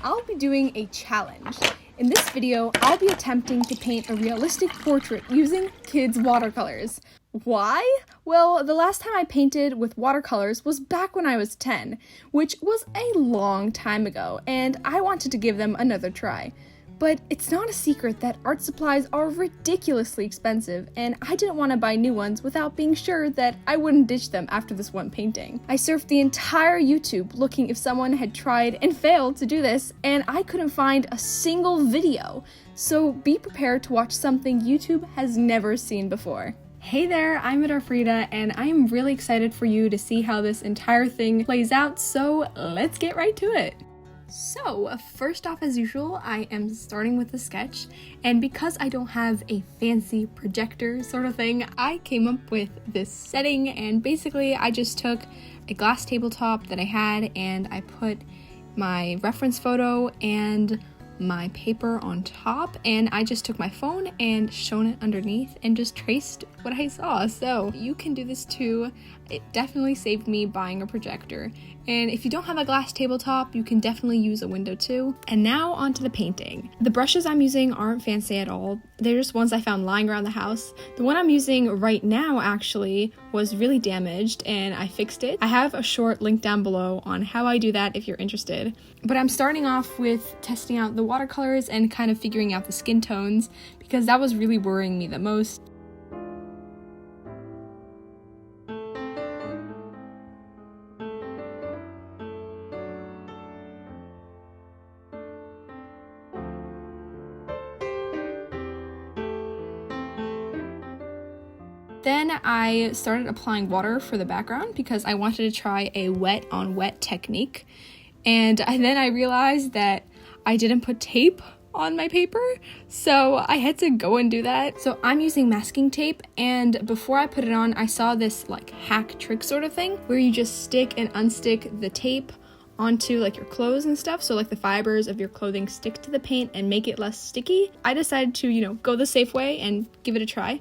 I'll be doing a challenge. In this video, I'll be attempting to paint a realistic portrait using kids' watercolors. Why? Well, the last time I painted with watercolors was back when I was 10, which was a long time ago, and I wanted to give them another try. But it's not a secret that art supplies are ridiculously expensive, and I didn't want to buy new ones without being sure that I wouldn't ditch them after this one painting. I surfed the entire YouTube looking if someone had tried and failed to do this, and I couldn't find a single video. So be prepared to watch something YouTube has never seen before. Hey there, I'm Adar Frida, and I'm really excited for you to see how this entire thing plays out, so let's get right to it. So, first off, as usual, I am starting with a sketch, and because I don't have a fancy projector sort of thing, I came up with this setting, and basically I just took a glass tabletop that I had, and I put my reference photo and my paper on top, and I just took my phone and shone it underneath and just traced what I saw. So you can do this too. It definitely saved me buying a projector. And if you don't have a glass tabletop, you can definitely use a window too. And now onto the painting. The brushes I'm using aren't fancy at all. They're just ones I found lying around the house. The one I'm using right now actually was really damaged and I fixed it. I have a short link down below on how I do that if you're interested. But I'm starting off with testing out the watercolors and kind of figuring out the skin tones because that was really worrying me the most. Then I started applying water for the background because I wanted to try a wet on wet technique. And then I realized that I didn't put tape on my paper, so I had to go and do that. So I'm using masking tape, and before I put it on, I saw this like hack trick sort of thing where you just stick and unstick the tape onto like your clothes and stuff, so like the fibers of your clothing stick to the paint and make it less sticky. I decided to, go the safe way and give it a try.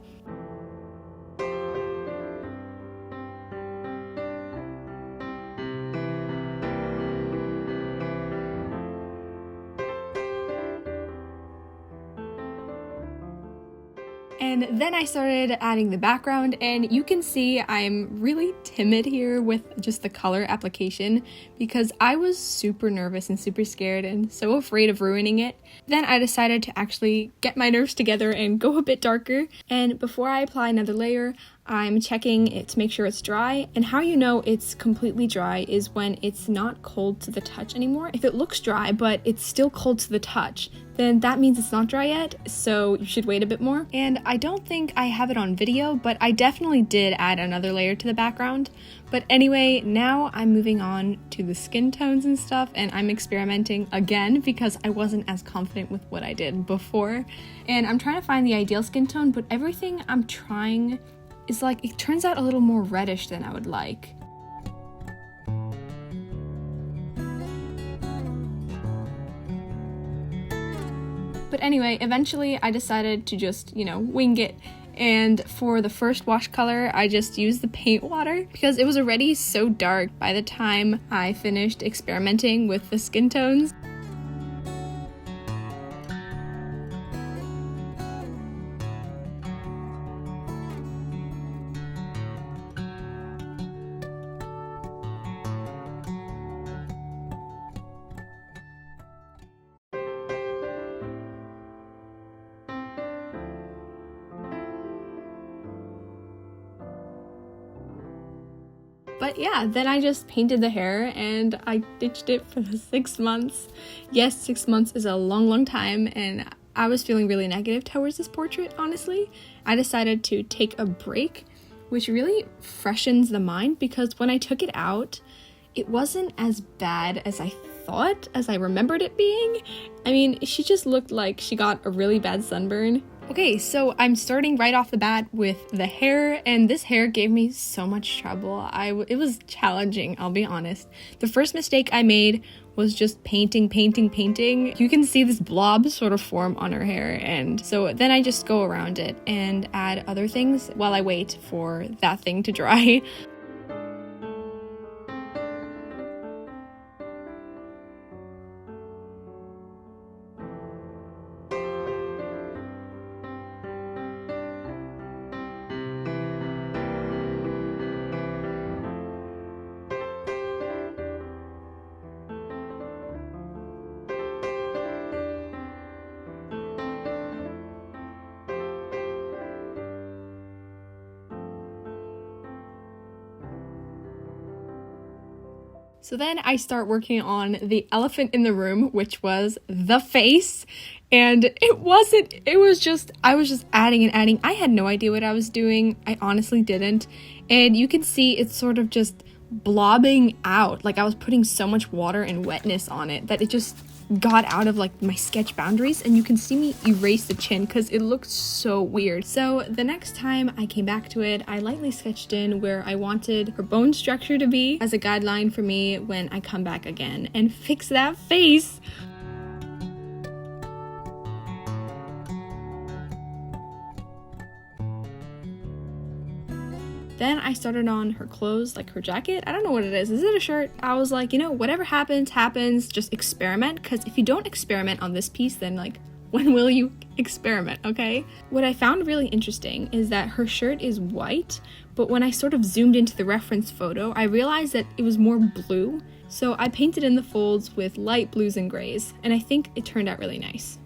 And then I started adding the background, and you can see I'm really timid here with just the color application because I was super nervous and super scared and so afraid of ruining it. Then I decided to actually get my nerves together and go a bit darker, and before I apply another layer, I'm checking it to make sure it's dry. And how you know it's completely dry is when it's not cold to the touch anymore. If it looks dry but it's still cold to the touch, then that means it's not dry yet, so you should wait a bit more. And I don't think I have it on video, but I definitely did add another layer to the background. But anyway, now I'm moving on to the skin tones and stuff, and I'm experimenting again because I wasn't as confident with what I did before. And I'm trying to find the ideal skin tone, but everything I'm trying is like, it turns out a little more reddish than I would like. But anyway, eventually I decided to just, wing it. And for the first wash color, I just used the paint water because it was already so dark by the time I finished experimenting with the skin tones. But yeah, then I just painted the hair and I ditched it for the 6 months. Yes, 6 months is a long time, and I was feeling really negative towards this portrait, honestly. I decided to take a break, which really freshens the mind because when I took it out, it wasn't as bad as I thought, as I remembered it being. I mean, she just looked like she got a really bad sunburn. Okay, so I'm starting right off the bat with the hair, and this hair gave me so much trouble. It was challenging, I'll be honest. The first mistake I made was just painting. You can see this blob sort of form on her hair, and so then I just go around it and add other things while I wait for that thing to dry. So then I start working on the elephant in the room, which was the face. And I was just adding and adding. I had no idea what I was doing. I honestly didn't. And you can see it's sort of just blobbing out. Like I was putting so much water and wetness on it that it just got out of like my sketch boundaries, and you can see me erase the chin because it looked so weird. So the next time I came back to it, I lightly sketched in where I wanted her bone structure to be as a guideline for me when I come back again and fix that face. Then I started on her clothes, like her jacket. I don't know what it is. Is it a shirt? I was like, you know, whatever happens, happens. Just experiment. Because if you don't experiment on this piece, then like, when will you experiment, okay? What I found really interesting is that her shirt is white, but when I sort of zoomed into the reference photo, I realized that it was more blue. So I painted in the folds with light blues and grays, and I think it turned out really nice.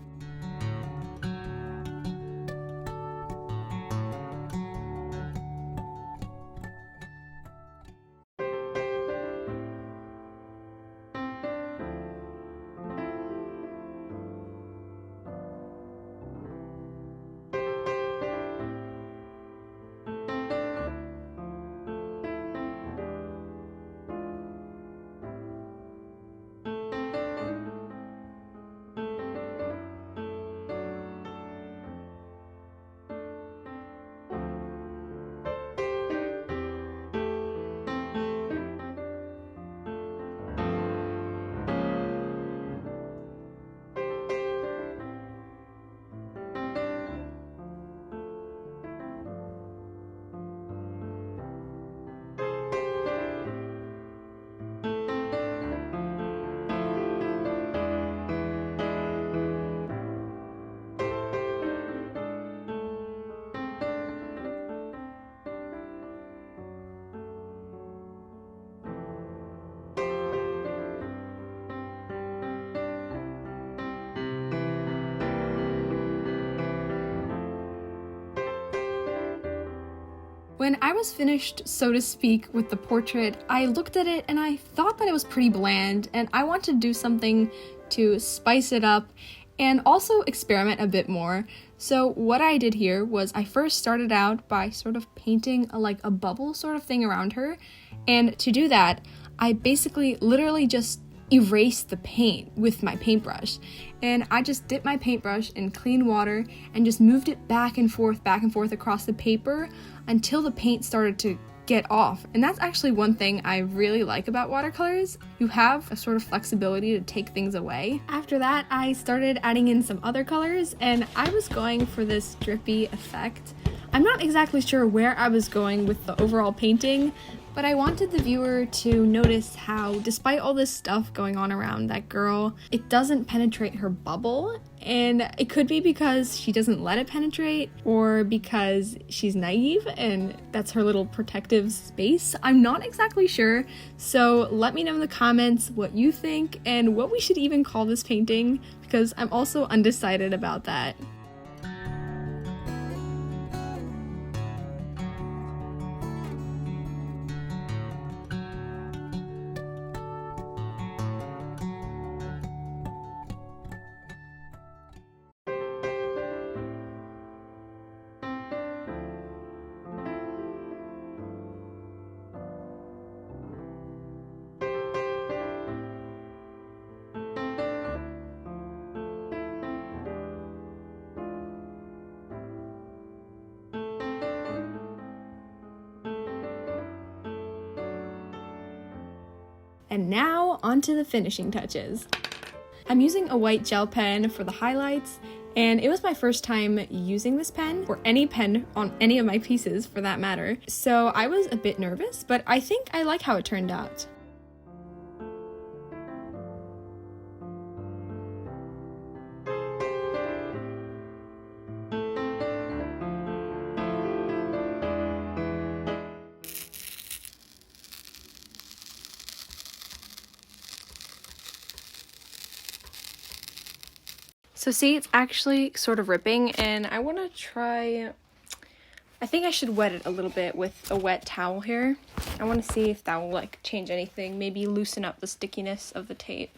When I was finished, so to speak, with the portrait, I looked at it and I thought that it was pretty bland, and I wanted to do something to spice it up and also experiment a bit more. So what I did here was I first started out by sort of painting a bubble sort of thing around her, and to do that, I basically literally just erased the paint with my paintbrush. And I just dipped my paintbrush in clean water and just moved it back and forth across the paper until the paint started to get off. And that's actually one thing I really like about watercolors. You have a sort of flexibility to take things away. After that, I started adding in some other colors, and I was going for this drippy effect. I'm not exactly sure where I was going with the overall painting, but I wanted the viewer to notice how, despite all this stuff going on around that girl, it doesn't penetrate her bubble. And it could be because she doesn't let it penetrate, or because she's naive and that's her little protective space. I'm not exactly sure, so let me know in the comments what you think and what we should even call this painting, because I'm also undecided about that. And now onto the finishing touches. I'm using a white gel pen for the highlights, and it was my first time using this pen, or any pen on any of my pieces for that matter. So I was a bit nervous, but I think I like how it turned out. So see, it's actually sort of ripping, and I want to try, I think I should wet it a little bit with a wet towel here. I want to see if that will like change anything, maybe loosen up the stickiness of the tape.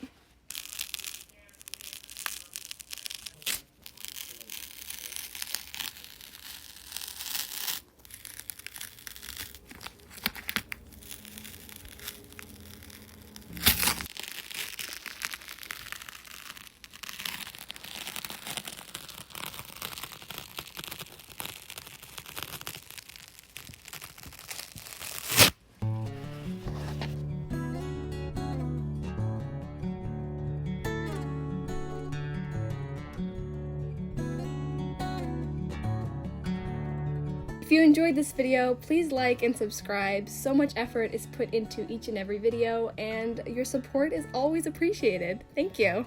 If you enjoyed this video, please like and subscribe. So much effort is put into each and every video, and your support is always appreciated. Thank you.